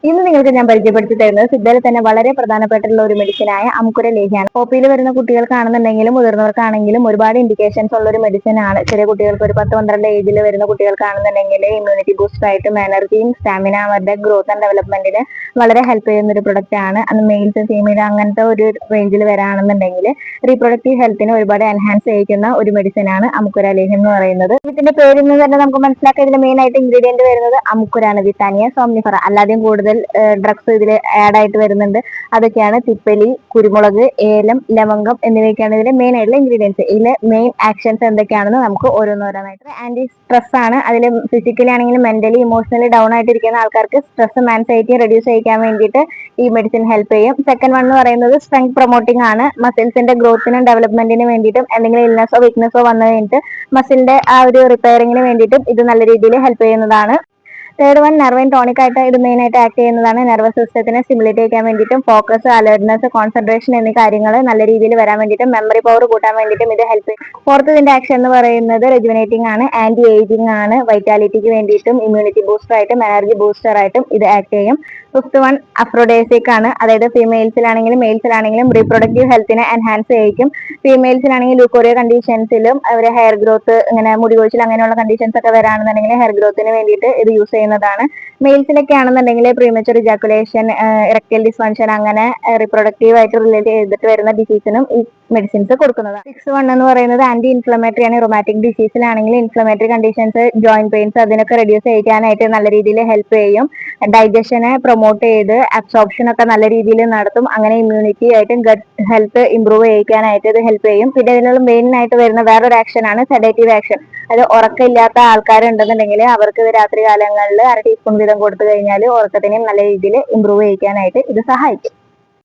ഇന്ന് നിങ്ങൾക്ക് ഞാൻ പരിചയപ്പെടുത്തി തരുന്നത് സിദ്ധയിൽ തന്നെ വളരെ പ്രധാനപ്പെട്ടുള്ള ഒരു മെഡിസിനായ അമുക്കുര ലേഹ്യാണ്. ഒപിയിൽ വരുന്ന കുട്ടികൾക്കാണെന്നുണ്ടെങ്കിലും മുതിർന്നവർക്കാണെങ്കിലും ഒരുപാട് ഇൻഡിക്കേഷൻസ് ഉള്ള ഒരു മെഡിസിൻ ആണ്. ചെറിയ കുട്ടികൾക്ക് ഒരു 10-12 ഏജിൽ വരുന്ന കുട്ടികൾക്കാണെന്നുണ്ടെങ്കിൽ ഇമ്മ്യൂണിറ്റി ബൂസ്റ്റ് ആയിട്ടും എനർജിയും സ്റ്റാമിന അവരുടെ ഗ്രോത്ത് ആൻഡ് ഡെവലപ്മെന്റിന് വളരെ ഹെൽപ്പ് ചെയ്യുന്ന ഒരു പ്രൊഡക്റ്റ് ആണ്. അത് മെയിൽസ് ഫീമെയിൽ അങ്ങനത്തെ ഒരു റേഞ്ചിൽ വരാണെന്നുണ്ടെങ്കിൽ റീപ്രൊഡക്റ്റീവ് ഹെൽത്തിനെ ഒരുപാട് എൻഹാൻസ് ചെയ്യിക്കുന്ന ഒരു മെഡിസിൻ ആണ് അമുക്കുര ലേഹ്യം എന്ന് പറയുന്നത്. ഇതിന്റെ പേരിൽ നിന്ന് തന്നെ നമുക്ക് മനസ്സിലാക്കാം ഇതിന്റെ മെയിൻ ആയിട്ട് ഇൻഗ്രീഡിയന്റ് വരുന്നത് അമുക്കുരാണ്. വിത്താനിയ സോംനിഫറ അല്ലാതെയും കൂടുതൽ ഡ്രഗ്സ് ഇതിൽ ആഡ് ആയിട്ട് വരുന്നുണ്ട്. അതൊക്കെയാണ് തിപ്പലി, കുരുമുളക്, ഏലം, ലവംഗം എന്നിവയൊക്കെയാണ് ഇതിലെ മെയിൻ ആയിട്ടുള്ള ഇൻഗ്രീഡിയൻസ്. ഇതിലെ മെയിൻ ആക്ഷൻസ് എന്തൊക്കെയാണെന്ന് നമുക്ക് ഓരോന്നോരോന്നായിട്ട്. ആന്റി സ്ട്രെസ് ആണ്. അതിൽ ഫിസിക്കലി ആണെങ്കിലും മെന്റലി ഇമോഷണലി ഡൗൺ ആയിട്ടിരിക്കുന്ന ആൾക്കാർക്ക് സ്ട്രെസ്സും ആൻസൈറ്റിയും റെഡ്യൂസ് ചെയ്യിക്കാൻ വേണ്ടിയിട്ട് ഈ മെഡിസിൻ ഹെൽപ്പ് ചെയ്യും. സെക്കൻഡ് വൺ എന്ന് പറയുന്നത് സ്ട്രെങ്ത് പ്രൊമോട്ടിംഗ് ആണ്. മസിൽസിന്റെ ഗ്രോത്തിനും ഡെവലപ്മെന്റിനും വേണ്ടിയിട്ടും എന്തെങ്കിലും ഇൽനെസ്സോ വീക്ക്നെസ്സോ വന്നു കഴിഞ്ഞിട്ട് മസിലിന്റെ ആ ഒരു റിപ്പയറിങ്ങിന് വേണ്ടിയിട്ടും ഇത് നല്ല രീതിയിൽ ഹെൽപ്പ് ചെയ്യുന്നതാണ്. തേർഡ് വൺ നെർവൈൻ ടോണിക് ആയിട്ട് ഇത് മെയിൻ ആയിട്ട് ആക്ട് ചെയ്യുന്നതാണ്. നെർവസ് സിസ്റ്റത്തിനെ സ്റ്റിമുലേറ്റ് ചെയ്യാൻ വേണ്ടിയിട്ടും ഫോക്കസ്, അലർട്ട്നെസ്, കോൺസെൻട്രേഷൻ എന്നീ കാര്യങ്ങൾ നല്ല രീതിയിൽ വരാൻ വേണ്ടിയിട്ടും മെമ്മറി പവർ കൂട്ടാൻ വേണ്ടിയിട്ടും ഇത് ഹെൽപ്പ് ചെയ്യും. ഫോർത്ത് ഇതിന്റെ ആക്ഷൻ എന്ന് പറയുന്നത് റെജുവിനേറ്റിംഗ് ആണ്, ആന്റി ഏജിംഗ് ആണ്, വൈറ്റാലിറ്റിക്ക് വേണ്ടിയിട്ടും ഇമ്മ്യൂണിറ്റി ബൂസ്റ്റർ ആയിട്ടും എനർജി ബൂസ്റ്റർ ആയിട്ടും ഇത് ആക്ട് ചെയ്യും. ഫിഫ്ത് വൺ അഫ്രോഡേസിക് ആണ്. അതായത് ഫീമെയിൽസിലാണെങ്കിലും മെയിൽസിലാണെങ്കിലും റീപ്രൊഡക്റ്റീവ് ഹെൽത്തിനെ എൻഹാൻസ് ചെയ്യിക്കും. ഫീമെയിൽസിലാണെങ്കിൽ ലൂക്കോറിയ കണ്ടീഷൻസിലും അവരെ ഹെയർ ഗ്രോത്ത്, ഇങ്ങനെ മുടി കൊഴിച്ചിൽ അങ്ങനെയുള്ള കണ്ടീഷൻസ് ഒക്കെ വരാണെന്നുണ്ടെങ്കിൽ ഹെയർ ഗ്രോത്തിന് വേണ്ടിയിട്ട് ഇത് യൂസ് ചെയ്യുന്നതാണ്. മെയിൽസിലൊക്കെ ആണെന്നുണ്ടെങ്കിൽ പ്രീമച്ചുർ ഇജാക്കുലേഷൻ, ഇറക്ടൈൽ ഡിസ്ഫങ്ഷൻ അങ്ങനെ റീപ്രൊഡക്റ്റീവ് ആയിട്ട് റിലേറ്റ് ചെയ്തിട്ട് വരുന്ന ഡിസീസിനും ഈ മെഡിസിൻസ് കൊടുക്കുന്നതാണ്. 6 എന്ന് പറയുന്നത് ആന്റി ഇൻഫ്ലമേറ്ററി ആണ്. റൊമാറ്റിക് ഡിസീസിലാണെങ്കിൽ ഇൻഫ്ലമേറ്ററി കണ്ടീഷൻസ്, ജോയിന്റ് പെയിൻസ് അതിനൊക്കെ റെഡ്യൂസ് ചെയ്യാനായിട്ട് നല്ല രീതിയിൽ ഹെൽപ്പ് ചെയ്യും. ഡൈജഷനെ പ്രൊമോട്ട് ചെയ്ത് അബ്സോർപ്ഷൻ ഒക്കെ നല്ല രീതിയിൽ നടത്തും. അങ്ങനെ ഇമ്മ്യൂണിറ്റി ആയിട്ടും ഗട്ട് ഹെൽത്ത് ഇംപ്രൂവ് ചെയ്യിക്കാനായിട്ട് ഇത് ഹെൽപ്പ് ചെയ്യും. പിന്നെ ഇതിനുള്ള മെയിൻ ആയിട്ട് വരുന്ന വേറൊരു ആക്ഷൻ ആണ് സെഡേറ്റീവ് ആക്ഷൻ. അത് ഉറക്കമില്ലാത്ത ആൾക്കാരുണ്ടെന്നുണ്ടെങ്കിൽ അവർക്ക് ഇത് രാത്രി കാലങ്ങളിൽ 1/2 ടീസ്പൂൺ വീതം കൊടുത്തു കഴിഞ്ഞാൽ ഉറക്കത്തിനെയും നല്ല രീതിയിൽ ഇംപ്രൂവ് ചെയ്യിക്കാനായിട്ട് ഇത് സഹായിക്കും.